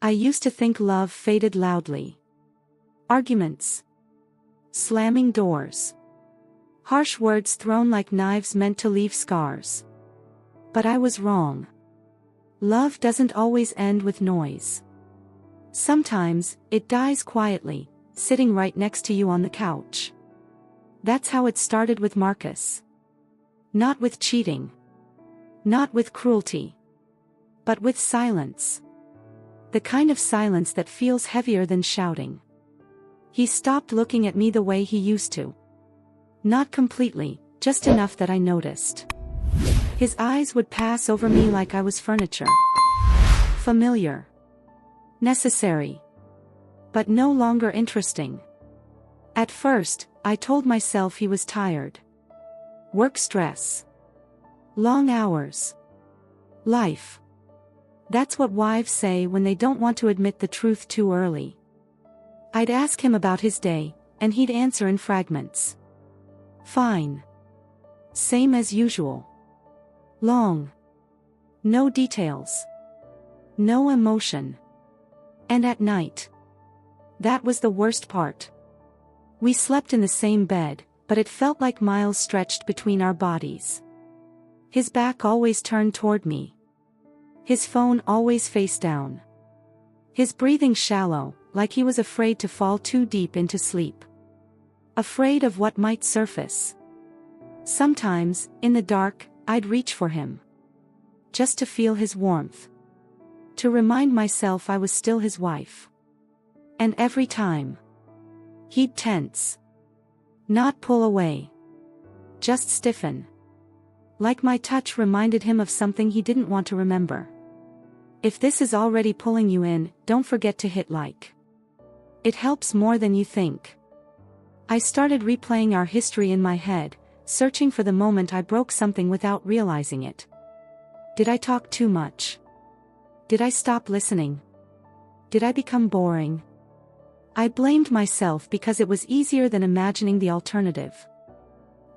I used to think love faded loudly. Arguments. Slamming doors. Harsh words thrown like knives meant to leave scars. But I was wrong. Love doesn't always end with noise. Sometimes, it dies quietly, sitting right next to you on the couch. That's how it started with Marcus. Not with cheating. Not with cruelty. But with silence. The kind of silence that feels heavier than shouting. He stopped looking at me the way he used to. Not completely, just enough that I noticed. His eyes would pass over me like I was furniture. Familiar. Necessary. But no longer interesting. At first, I told myself he was tired. Work stress. Long hours. Life. That's what wives say when they don't want to admit the truth too early. I'd ask him about his day, and he'd answer in fragments. Fine. Same as usual. Long. No details. No emotion. And at night. That was the worst part. We slept in the same bed, but it felt like miles stretched between our bodies. His back always turned toward me. His phone always face down. His breathing shallow, like he was afraid to fall too deep into sleep. Afraid of what might surface. Sometimes, in the dark, I'd reach for him. Just to feel his warmth. To remind myself I was still his wife. And every time, he'd tense. Not pull away. Just stiffen. Like my touch reminded him of something he didn't want to remember. If this is already pulling you in, don't forget to hit like. It helps more than you think. I started replaying our history in my head, searching for the moment I broke something without realizing it. Did I talk too much? Did I stop listening? Did I become boring? I blamed myself because it was easier than imagining the alternative.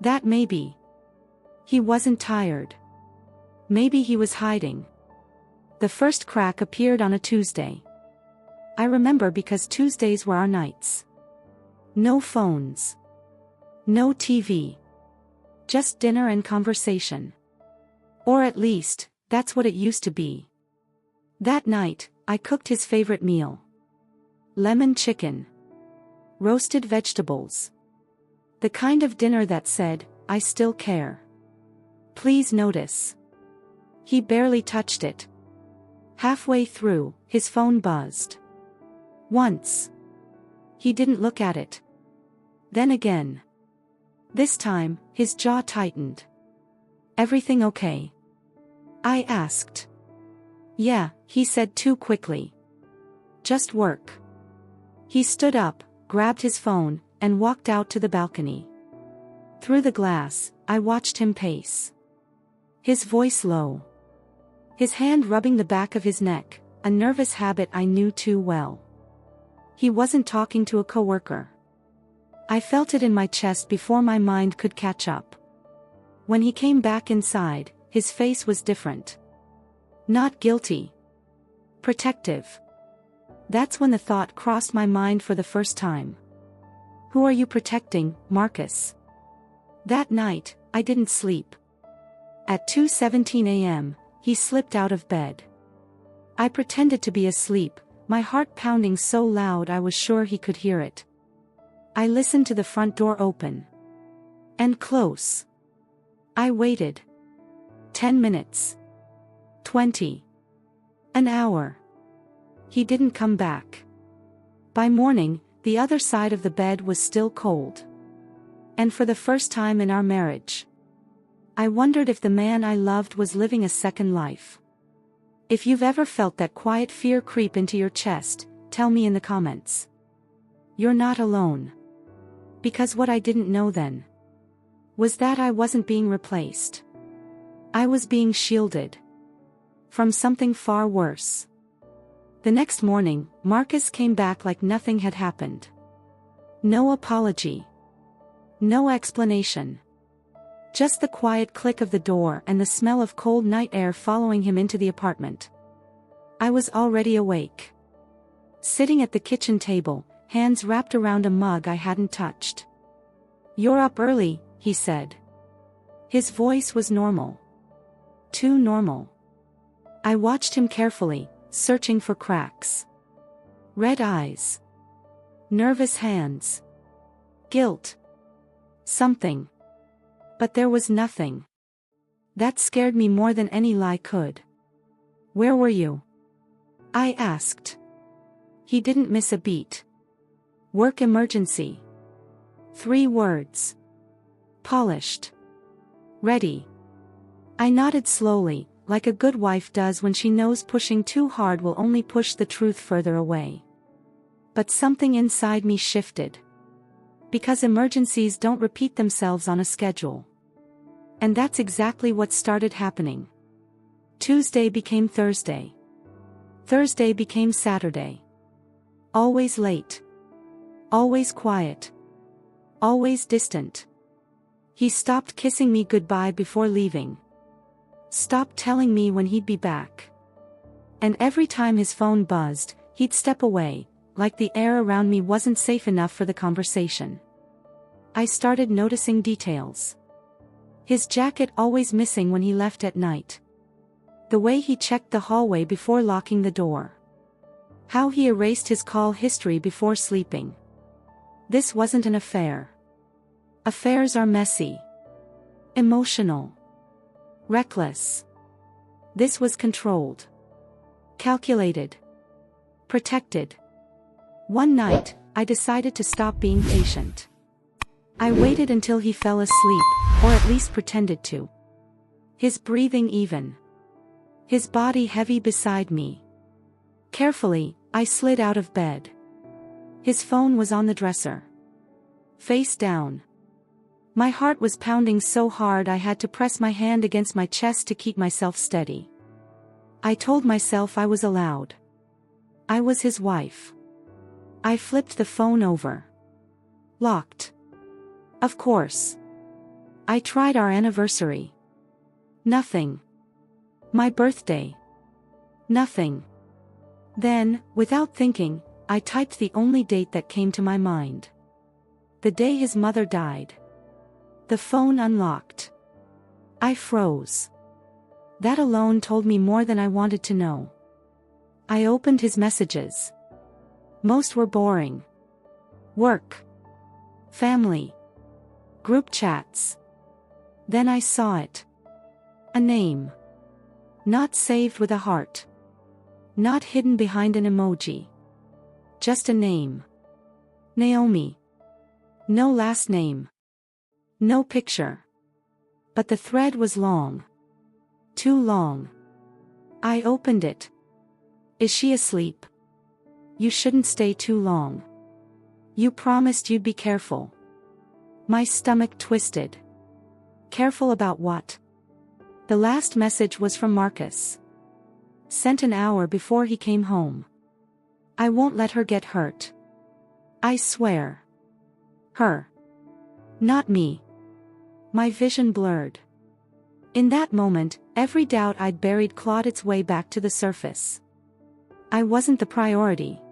That maybe. He wasn't tired. Maybe he was hiding. The first crack appeared on a Tuesday. I remember because Tuesdays were our nights. No phones. No TV. Just dinner and conversation. Or at least, that's what it used to be. That night, I cooked his favorite meal. Lemon chicken. Roasted vegetables. The kind of dinner that said, I still care. Please notice. He barely touched it. Halfway through, his phone buzzed. Once. He didn't look at it. Then again. This time, his jaw tightened. Everything okay? I asked. Yeah, he said too quickly. Just work. He stood up, grabbed his phone, and walked out to the balcony. Through the glass, I watched him pace. His voice low. His hand rubbing the back of his neck, a nervous habit I knew too well. He wasn't talking to a coworker. I felt it in my chest before my mind could catch up. When he came back inside, his face was different. Not guilty. Protective. That's when the thought crossed my mind for the first time. Who are you protecting, Marcus? That night, I didn't sleep. At 2:17 a.m., he slipped out of bed. I pretended to be asleep, my heart pounding so loud I was sure he could hear it. I listened to the front door open. And close. I waited. 10 minutes. 20. An hour. He didn't come back. By morning, the other side of the bed was still cold. And for the first time in our marriage, I wondered if the man I loved was living a second life. If you've ever felt that quiet fear creep into your chest, tell me in the comments. You're not alone. Because what I didn't know then was that I wasn't being replaced. I was being shielded from something far worse. The next morning, Marcus came back like nothing had happened. No apology. No explanation. Just the quiet click of the door and the smell of cold night air following him into the apartment. I was already awake. sitting at the kitchen table, hands wrapped around a mug I hadn't touched. "You're up early," he said. His voice was normal. Too normal. I watched him carefully, searching for cracks. Red eyes. Nervous hands. Guilt. Something. But there was nothing. That scared me more than any lie could. "Where were you?" I asked. He didn't miss a beat. "Work emergency." 3 words. Polished. Ready. I nodded slowly, like a good wife does when she knows pushing too hard will only push the truth further away. But something inside me shifted. Because emergencies don't repeat themselves on a schedule. And that's exactly what started happening. Tuesday became Thursday. Thursday became Saturday. Always late. Always quiet. Always distant. He stopped kissing me goodbye before leaving. Stopped telling me when he'd be back. And every time his phone buzzed, he'd step away, like the air around me wasn't safe enough for the conversation. I started noticing details. His jacket always missing when he left at night. The way he checked the hallway before locking the door. How he erased his call history before sleeping. This wasn't an affair. Affairs are messy. Emotional. Reckless. This was controlled. Calculated. Protected. One night, I decided to stop being patient. I waited until he fell asleep, or at least pretended to. His breathing even. His body heavy beside me. Carefully, I slid out of bed. His phone was on the dresser. Face down. My heart was pounding so hard I had to press my hand against my chest to keep myself steady. I told myself I was allowed. I was his wife. I flipped the phone over. Locked. Of course. I tried our anniversary. Nothing. My birthday. Nothing. Then, without thinking, I typed the only date that came to my mind. The day his mother died. The phone unlocked. I froze. That alone told me more than I wanted to know. I opened his messages. Most were boring. Work. Family. Group chats. Then I saw it. A name. Not saved with a heart. Not hidden behind an emoji. Just a name. Naomi. No last name. No picture. But the thread was long. Too long. I opened it. Is she asleep? You shouldn't stay too long. You promised you'd be careful. My stomach twisted. Careful about what? The last message was from Marcus. Sent an hour before he came home. I won't let her get hurt. I swear. Her. Not me. My vision blurred. In that moment, every doubt I'd buried clawed its way back to the surface. I wasn't the priority.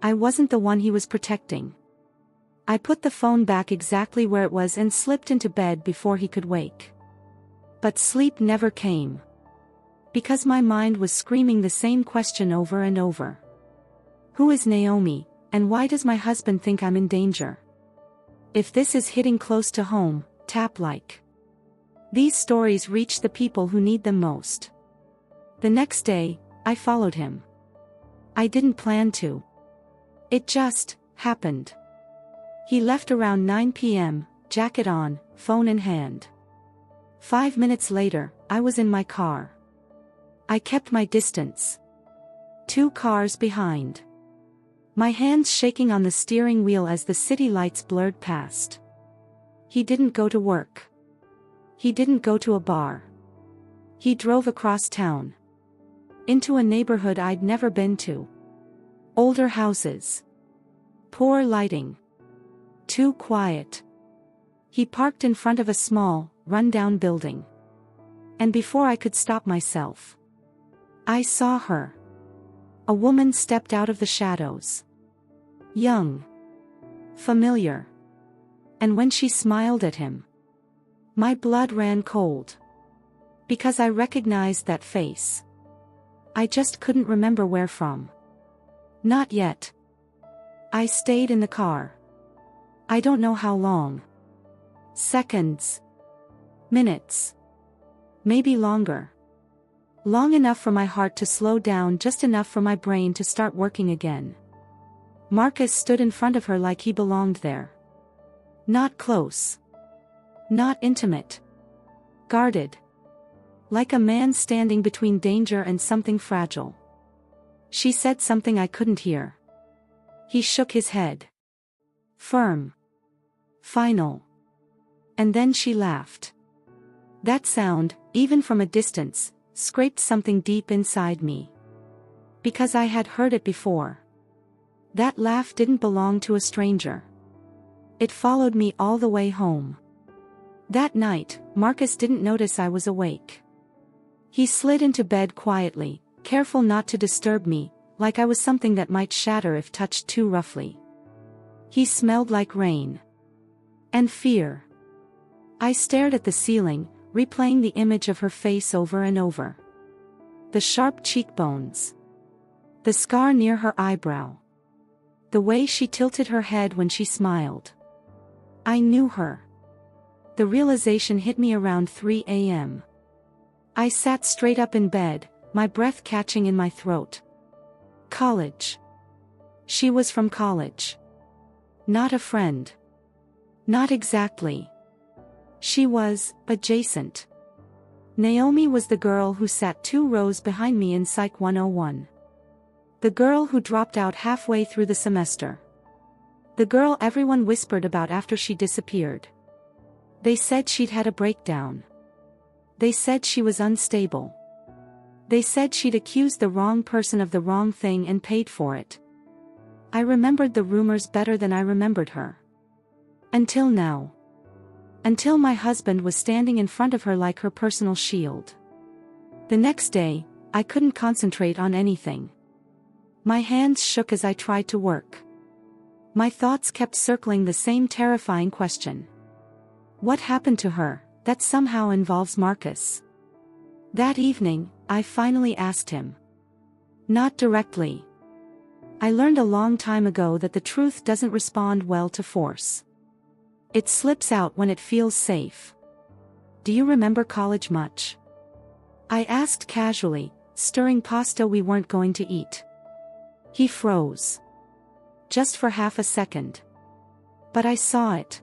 I wasn't the one he was protecting. I put the phone back exactly where it was and slipped into bed before he could wake. But sleep never came. Because my mind was screaming the same question over and over. Who is Naomi, and why does my husband think I'm in danger? If this is hitting close to home, tap like. These stories reach the people who need them most. The next day, I followed him. I didn't plan to. It just happened. He left around 9 p.m., jacket on, phone in hand. 5 minutes later, I was in my car. I kept my distance. 2 cars behind. My hands shaking on the steering wheel as the city lights blurred past. He didn't go to work. He didn't go to a bar. He drove across town. Into a neighborhood I'd never been to. Older houses. Poor lighting. Too quiet. He parked in front of a small, run-down building. And before I could stop myself, I saw her. A woman stepped out of the shadows. Young. Familiar. And when she smiled at him, my blood ran cold. Because I recognized that face. I just couldn't remember where from. Not yet. I stayed in the car. I don't know how long. Seconds. Minutes. Maybe longer. Long enough for my heart to slow down, just enough for my brain to start working again. Marcus stood in front of her like he belonged there. Not close. Not intimate. Guarded. Like a man standing between danger and something fragile. She said something I couldn't hear. He shook his head. Firm. Final. And then she laughed. That sound, even from a distance, scraped something deep inside me. Because I had heard it before. That laugh didn't belong to a stranger. It followed me all the way home. That night, Marcus didn't notice I was awake. He slid into bed quietly, careful not to disturb me, like I was something that might shatter if touched too roughly. He smelled like rain. And fear. I stared at the ceiling, replaying the image of her face over and over. The sharp cheekbones. The scar near her eyebrow. The way she tilted her head when she smiled. I knew her. The realization hit me around 3 a.m. I sat straight up in bed, my breath catching in my throat. College. She was from college. Not a friend. Not exactly. She was adjacent. Naomi was the girl who sat 2 rows behind me in Psych 101. The girl who dropped out halfway through the semester. The girl everyone whispered about after she disappeared. They said she'd had a breakdown. They said she was unstable. They said she'd accused the wrong person of the wrong thing and paid for it. I remembered the rumors better than I remembered her. Until now. Until my husband was standing in front of her like her personal shield. The next day, I couldn't concentrate on anything. My hands shook as I tried to work. My thoughts kept circling the same terrifying question. What happened to her, that somehow involves Marcus? That evening, I finally asked him. Not directly. I learned a long time ago that the truth doesn't respond well to force. It slips out when it feels safe. Do you remember college much? I asked casually, stirring pasta we weren't going to eat. He froze. Just for half a second. But I saw it.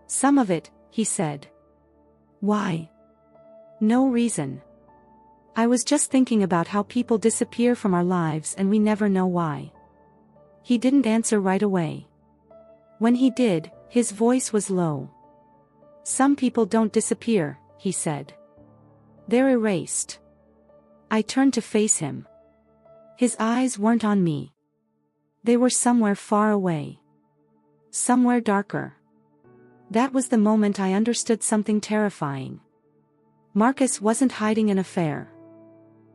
Some of it, he said. Why? No reason. I was just thinking about how people disappear from our lives and we never know why. He didn't answer right away. When he did, his voice was low. Some people don't disappear, he said. They're erased. I turned to face him. His eyes weren't on me. They were somewhere far away. Somewhere darker. That was the moment I understood something terrifying. Marcus wasn't hiding an affair.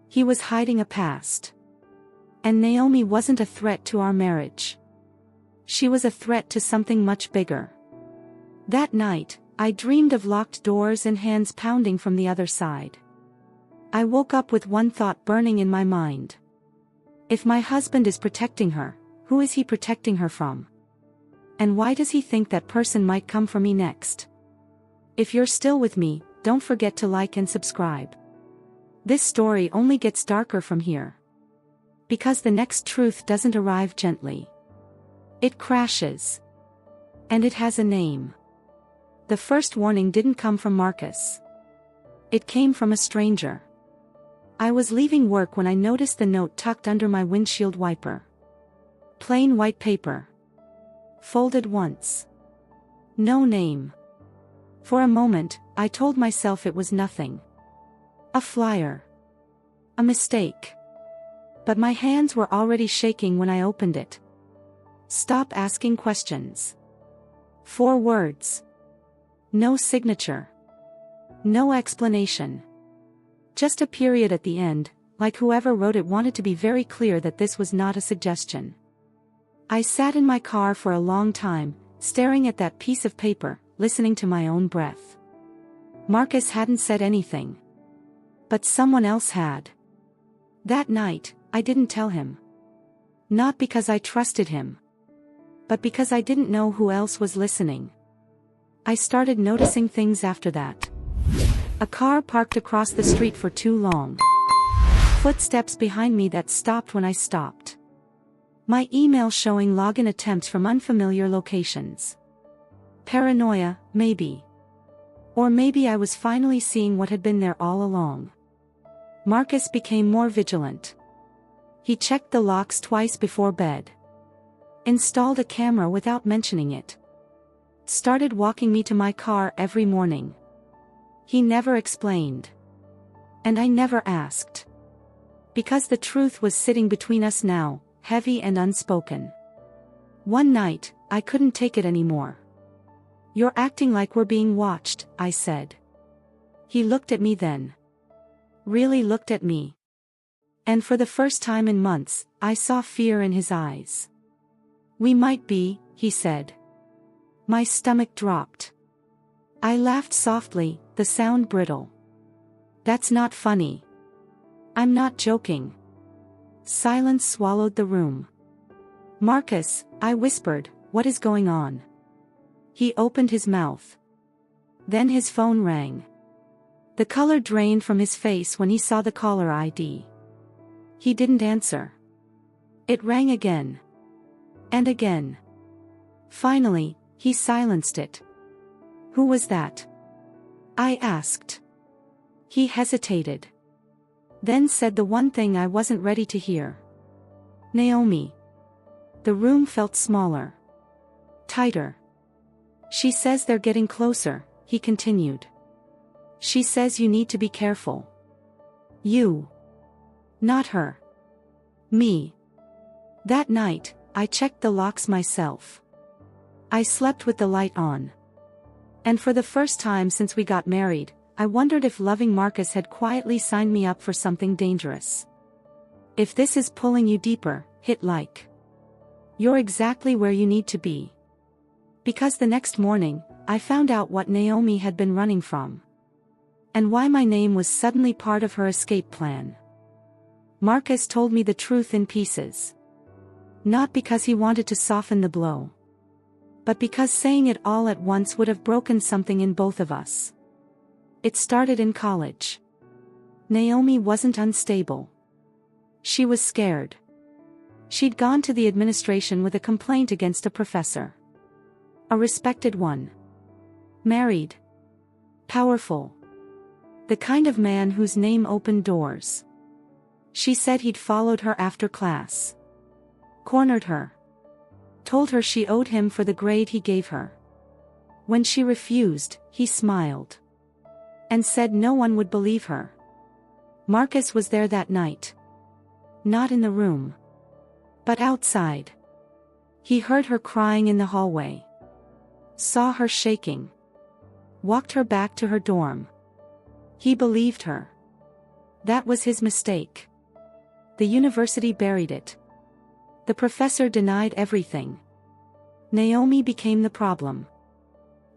He was hiding a past. And Naomi wasn't a threat to our marriage. She was a threat to something much bigger. That night, I dreamed of locked doors and hands pounding from the other side. I woke up with one thought burning in my mind. If my husband is protecting her, who is he protecting her from? And why does he think that person might come for me next? If you're still with me, don't forget to like and subscribe. This story only gets darker from here. Because the next truth doesn't arrive gently. It crashes. And it has a name. The first warning didn't come from Marcus. It came from a stranger. I was leaving work when I noticed the note tucked under my windshield wiper. Plain white paper. Folded once. No name. For a moment, I told myself it was nothing. A flyer. A mistake. But my hands were already shaking when I opened it. Stop asking questions. 4 words. No signature. No explanation. Just a period at the end, like whoever wrote it wanted to be very clear that this was not a suggestion. I sat in my car for a long time, staring at that piece of paper, listening to my own breath. Marcus hadn't said anything. But someone else had. That night, I didn't tell him. Not because I trusted him. But because I didn't know who else was listening. I started noticing things after that. A car parked across the street for too long. Footsteps behind me that stopped when I stopped. My email showing login attempts from unfamiliar locations. Paranoia, maybe. Or maybe I was finally seeing what had been there all along. Marcus became more vigilant. He checked the locks twice before bed. Installed a camera without mentioning it. Started walking me to my car every morning. He never explained. And I never asked. Because the truth was sitting between us now, heavy and unspoken. One night, I couldn't take it anymore. "You're acting like we're being watched," I said. He looked at me then. Really looked at me. And for the first time in months, I saw fear in his eyes. "We might be," he said. My stomach dropped. I laughed softly, the sound brittle. "That's not funny. I'm not joking." Silence swallowed the room. "Marcus," I whispered, "what is going on?" He opened his mouth. Then his phone rang. The color drained from his face when he saw the caller ID. He didn't answer. It rang again. And again. Finally, he silenced it. "Who was that?" I asked. He hesitated. Then said the one thing I wasn't ready to hear. "Naomi." The room felt smaller. Tighter. "She says they're getting closer," he continued. "She says you need to be careful. You. Not her. Me." That night, I checked the locks myself. I slept with the light on. And for the first time since we got married, I wondered if loving Marcus had quietly signed me up for something dangerous. If this is pulling you deeper, hit like. You're exactly where you need to be. Because the next morning, I found out what Naomi had been running from. And why my name was suddenly part of her escape plan. Marcus told me the truth in pieces. Not because he wanted to soften the blow. But because saying it all at once would have broken something in both of us. It started in college. Naomi wasn't unstable. She was scared. She'd gone to the administration with a complaint against a professor. A respected one. Married. Powerful. The kind of man whose name opened doors. She said he'd followed her after class. Cornered her. Told her she owed him for the grade he gave her. When she refused, he smiled. And said no one would believe her. Marcus was there that night. Not in the room. But outside. He heard her crying in the hallway. Saw her shaking. Walked her back to her dorm. He believed her. That was his mistake. The university buried it. The professor denied everything. Naomi became the problem.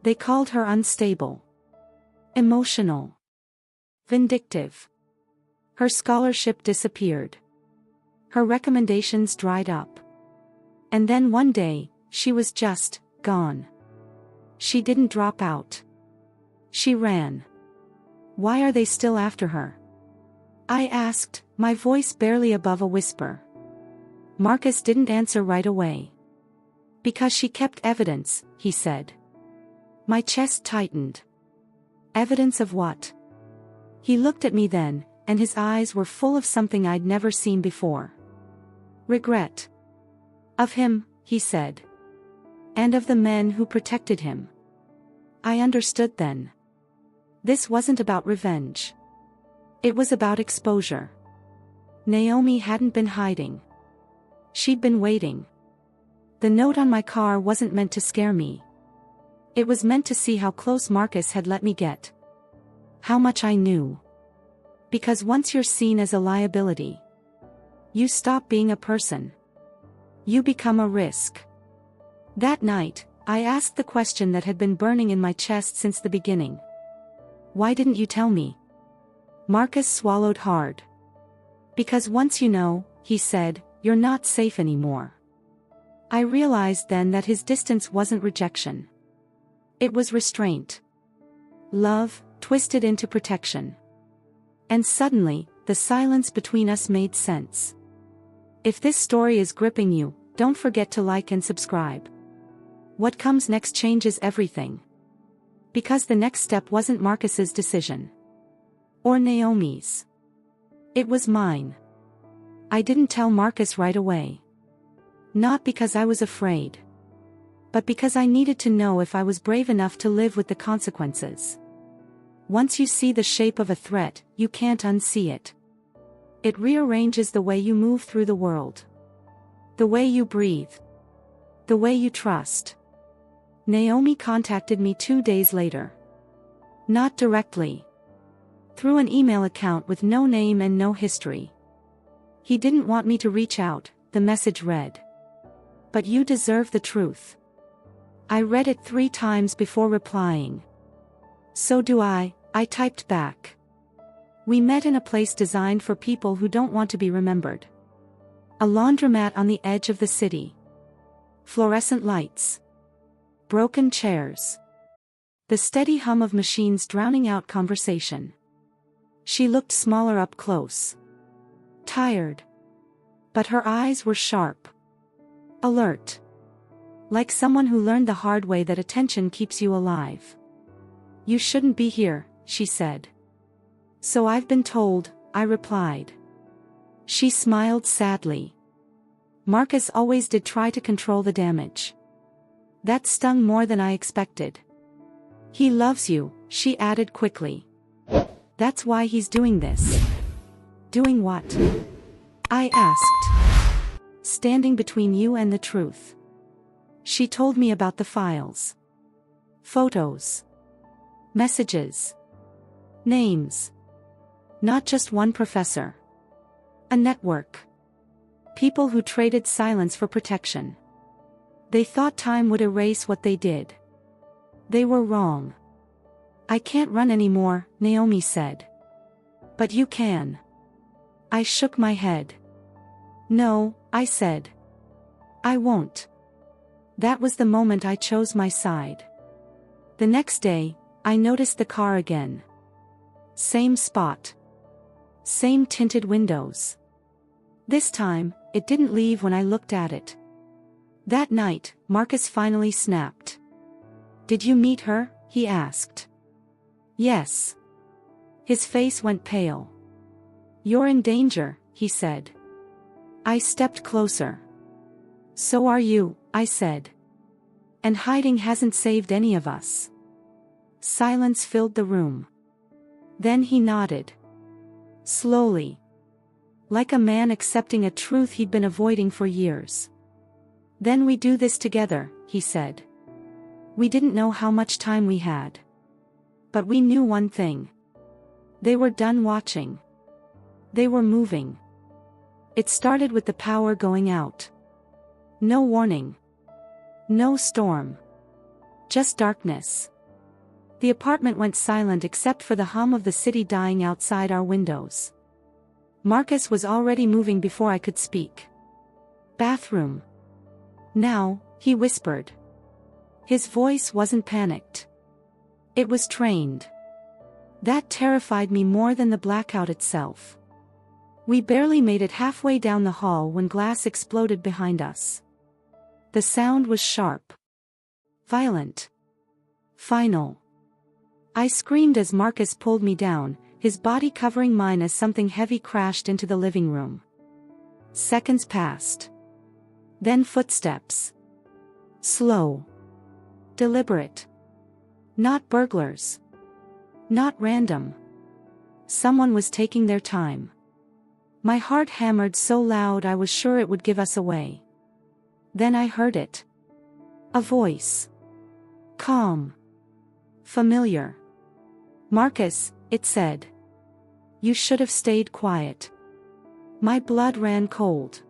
They called her unstable. Emotional. Vindictive. Her scholarship disappeared. Her recommendations dried up. And then one day, she was just gone. She didn't drop out. She ran. Why are they still after her? I asked, my voice barely above a whisper. Marcus didn't answer right away. Because she kept evidence, he said. My chest tightened. Evidence of what? He looked at me then, and his eyes were full of something I'd never seen before. Regret. Of him, he said. And of the men who protected him. I understood then. This wasn't about revenge. It was about exposure. Naomi hadn't been hiding. She'd been waiting. The note on my car wasn't meant to scare me. It was meant to see how close Marcus had let me get. How much I knew. Because once you're seen as a liability, you stop being a person. You become a risk. That night, I asked the question that had been burning in my chest since the beginning. Why didn't you tell me? Marcus swallowed hard. Because once you know, he said, you're not safe anymore. I realized then that his distance wasn't rejection. It was restraint. Love, twisted into protection. And suddenly, the silence between us made sense. If this story is gripping you, don't forget to like and subscribe. What comes next changes everything. Because the next step wasn't Marcus's decision. Or Naomi's. It was mine. I didn't tell Marcus right away. Not because I was afraid. But because I needed to know if I was brave enough to live with the consequences. Once you see the shape of a threat, you can't unsee it. It rearranges the way you move through the world. The way you breathe. The way you trust. Naomi contacted me 2 days later. Not directly. Through an email account with no name and no history. He didn't want me to reach out, the message read. But you deserve the truth. I read it 3 times before replying. So do I typed back. We met in a place designed for people who don't want to be remembered. A laundromat on the edge of the city. Fluorescent lights. Broken chairs. The steady hum of machines drowning out conversation. She looked smaller up close. Tired. But her eyes were sharp. Alert. Like someone who learned the hard way that attention keeps you alive. You shouldn't be here, she said. So I've been told, I replied. She smiled sadly. Marcus always did try to control the damage. That stung more than I expected. He loves you, she added quickly. That's why he's doing this. Doing what? I asked. Standing between you and the truth. She told me about the files. Photos. Messages. Names. Not just one professor. A network. People who traded silence for protection. They thought time would erase what they did. They were wrong. I can't run anymore, Naomi said. But you can. I shook my head. No, I said. I won't. That was the moment I chose my side. The next day, I noticed the car again. Same spot. Same tinted windows. This time, it didn't leave when I looked at it. That night, Marcus finally snapped. Did you meet her? He asked. Yes. His face went pale. You're in danger, he said. I stepped closer. So are you, I said. And hiding hasn't saved any of us. Silence filled the room. Then he nodded. Slowly. Like a man accepting a truth he'd been avoiding for years. Then we do this together, he said. We didn't know how much time we had. But we knew one thing. They were done watching. They were moving. It started with the power going out. No warning. No storm. Just darkness. The apartment went silent except for the hum of the city dying outside our windows. Marcus was already moving before I could speak. Bathroom. Now, he whispered. His voice wasn't panicked. It was trained. That terrified me more than the blackout itself. We barely made it halfway down the hall when glass exploded behind us. The sound was sharp. Violent. Final. I screamed as Marcus pulled me down, his body covering mine as something heavy crashed into the living room. Seconds passed. Then footsteps. Slow. Deliberate. Not burglars. Not random. Someone was taking their time. My heart hammered so loud I was sure it would give us away. Then I heard it. A voice. Calm. Familiar. Marcus, it said. You should have stayed quiet. My blood ran cold.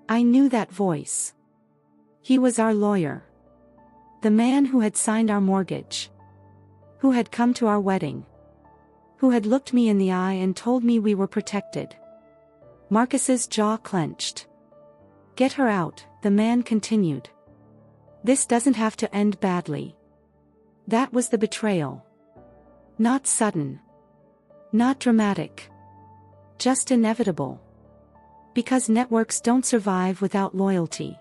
I knew that voice. He was our lawyer. The man who had signed our mortgage. Who had come to our wedding. Who had looked me in the eye and told me we were protected. Marcus's jaw clenched. Get her out, the man continued. This doesn't have to end badly. That was the betrayal. Not sudden. Not dramatic. Just inevitable. Because networks don't survive without loyalty.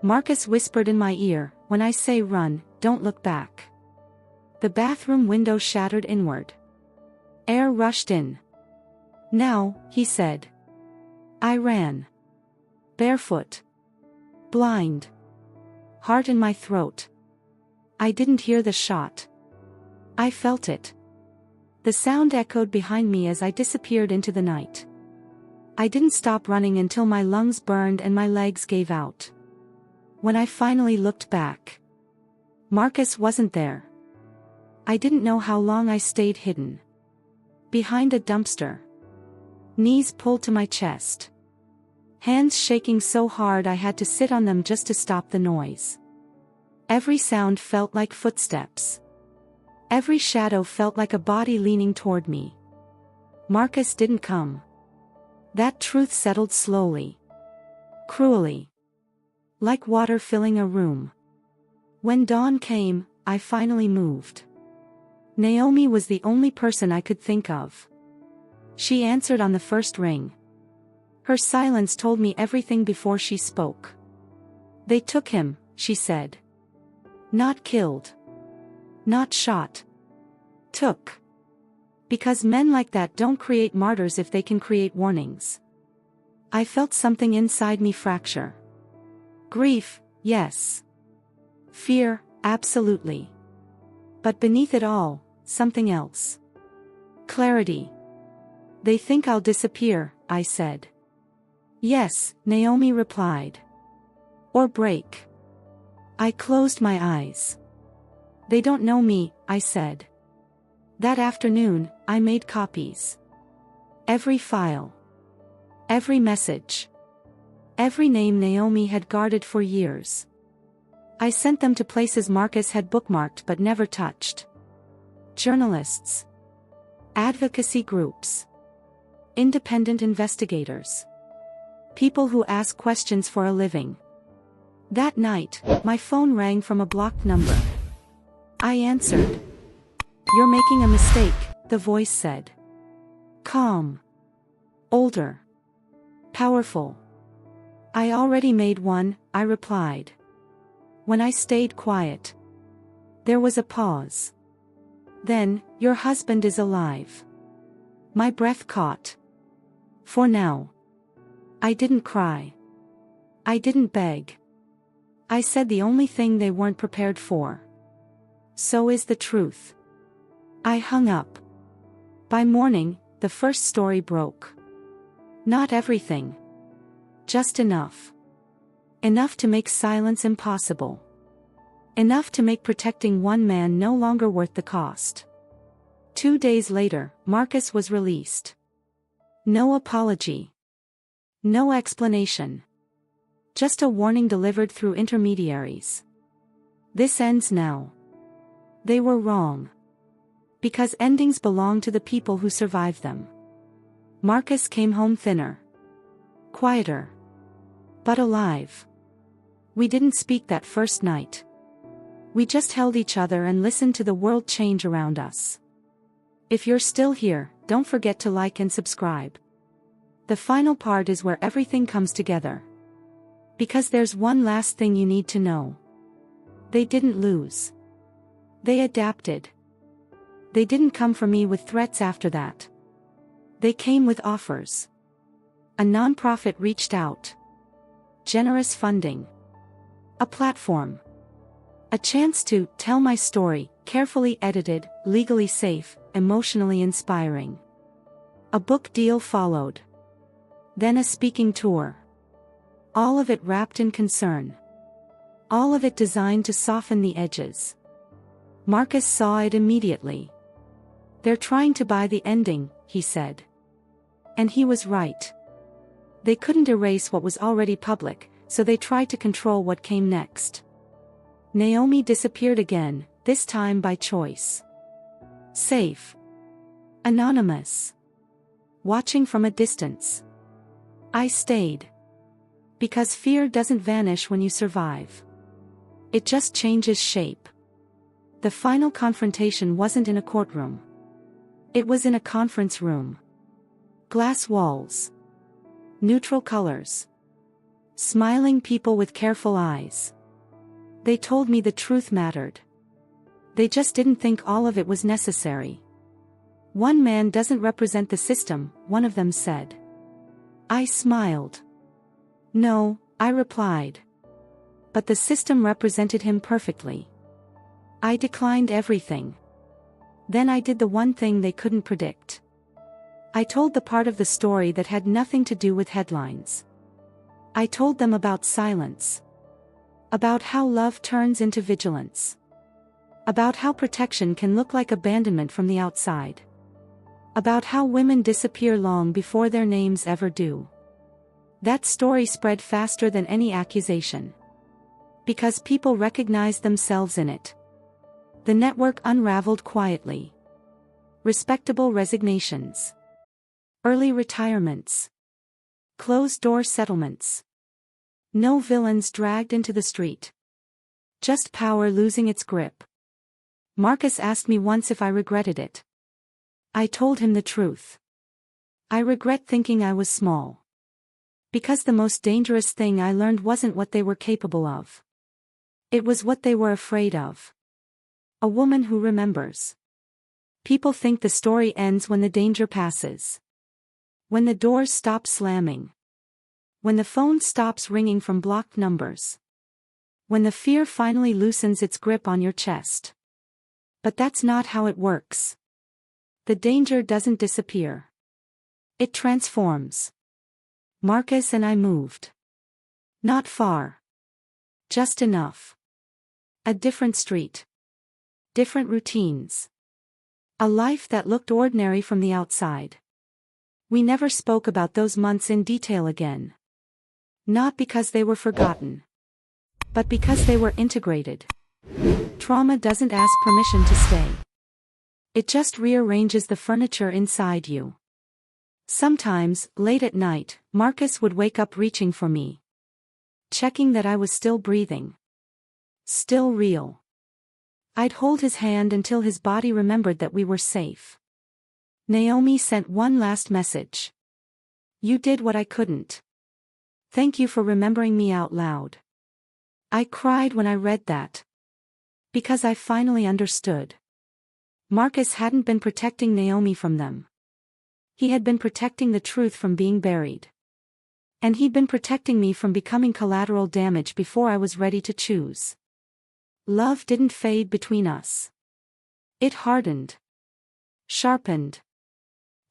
Marcus whispered in my ear, when I say run, don't look back. The bathroom window shattered inward. Air rushed in. Now, he said. I ran. Barefoot. Blind. Heart in my throat. I didn't hear the shot. I felt it. The sound echoed behind me as I disappeared into the night. I didn't stop running until my lungs burned and my legs gave out. When I finally looked back, Marcus wasn't there. I didn't know how long I stayed hidden. Behind a dumpster. Knees pulled to my chest. Hands shaking so hard I had to sit on them just to stop the noise. Every sound felt like footsteps. Every shadow felt like a body leaning toward me. Marcus didn't come. That truth settled slowly. Cruelly. Like water filling a room. When dawn came, I finally moved. Naomi was the only person I could think of. She answered on the first ring. Her silence told me everything before she spoke. They took him, she said. Not killed. Not shot. Took. Because men like that don't create martyrs if they can create warnings. I felt something inside me fracture. Grief, yes. Fear, absolutely. But beneath it all, something else. Clarity. They think I'll disappear, I said. Yes, Naomi replied. Or break. I closed my eyes. They don't know me, I said. That afternoon, I made copies. Every file. Every message. Every name Naomi had guarded for years. I sent them to places Marcus had bookmarked but never touched. Journalists. Advocacy groups. Independent investigators. People who ask questions for a living. That night, my phone rang from a blocked number. I answered. You're making a mistake, the voice said. Calm. Older. Powerful. I already made one, I replied. When I stayed quiet. There was a pause. Then, your husband is alive. My breath caught. For now. I didn't cry. I didn't beg. I said the only thing they weren't prepared for. So is the truth. I hung up. By morning, the first story broke. Not everything. Just enough. Enough to make silence impossible. Enough to make protecting one man no longer worth the cost. 2 days later, Marcus was released. No apology. No explanation. Just a warning delivered through intermediaries. This ends now. They were wrong. Because endings belong to the people who survive them. Marcus came home thinner. Quieter. But alive. We didn't speak that first night. We just held each other and listened to the world change around us. If you're still here, don't forget to like and subscribe. The final part is where everything comes together. Because there's one last thing you need to know. They didn't lose. They adapted. They didn't come for me with threats after that. They came with offers. A nonprofit reached out. Generous funding. A platform. A chance to tell my story, carefully edited, legally safe, emotionally inspiring. A book deal followed. Then a speaking tour. All of it wrapped in concern. All of it designed to soften the edges. Marcus saw it immediately. They're trying to buy the ending, he said. And he was right. They couldn't erase what was already public, so they tried to control what came next. Naomi disappeared again, this time by choice. Safe. Anonymous. Watching from a distance. I stayed. Because fear doesn't vanish when you survive. It just changes shape. The final confrontation wasn't in a courtroom. It was in a conference room. Glass walls. Neutral colors. Smiling people with careful eyes. They told me the truth mattered. They just didn't think all of it was necessary. One man doesn't represent the system, one of them said. I smiled. No, I replied. But the system represented him perfectly. I declined everything. Then I did the one thing they couldn't predict. I told the part of the story that had nothing to do with headlines. I told them about silence. About how love turns into vigilance. About how protection can look like abandonment from the outside. About how women disappear long before their names ever do. That story spread faster than any accusation. Because people recognized themselves in it. The network unraveled quietly. Respectable resignations. Early retirements. Closed-door settlements. No villains dragged into the street. Just power losing its grip. Marcus asked me once if I regretted it. I told him the truth. I regret thinking I was small. Because the most dangerous thing I learned wasn't what they were capable of. It was what they were afraid of. A woman who remembers. People think the story ends when the danger passes. When the doors stop slamming. When the phone stops ringing from blocked numbers. When the fear finally loosens its grip on your chest. But that's not how it works. The danger doesn't disappear. It transforms. Marcus and I moved. Not far. Just enough. A different street. Different routines. A life that looked ordinary from the outside. We never spoke about those months in detail again. Not because they were forgotten. But because they were integrated. Trauma doesn't ask permission to stay. It just rearranges the furniture inside you. Sometimes, late at night, Marcus would wake up reaching for me. Checking that I was still breathing. Still real. I'd hold his hand until his body remembered that we were safe. Naomi sent one last message. You did what I couldn't. Thank you for remembering me out loud. I cried when I read that. Because I finally understood. Marcus hadn't been protecting Naomi from them. He had been protecting the truth from being buried. And he'd been protecting me from becoming collateral damage before I was ready to choose. Love didn't fade between us. It hardened. Sharpened.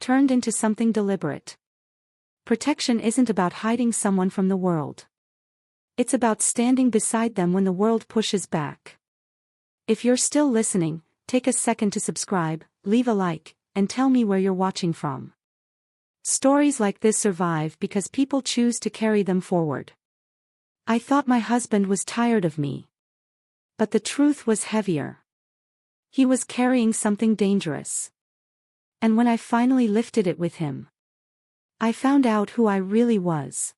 Turned into something deliberate. Protection isn't about hiding someone from the world. It's about standing beside them when the world pushes back. If you're still listening, take a second to subscribe, leave a like, and tell me where you're watching from. Stories like this survive because people choose to carry them forward. I thought my husband was tired of me. But the truth was heavier. He was carrying something dangerous. And when I finally lifted it with him, I found out who I really was.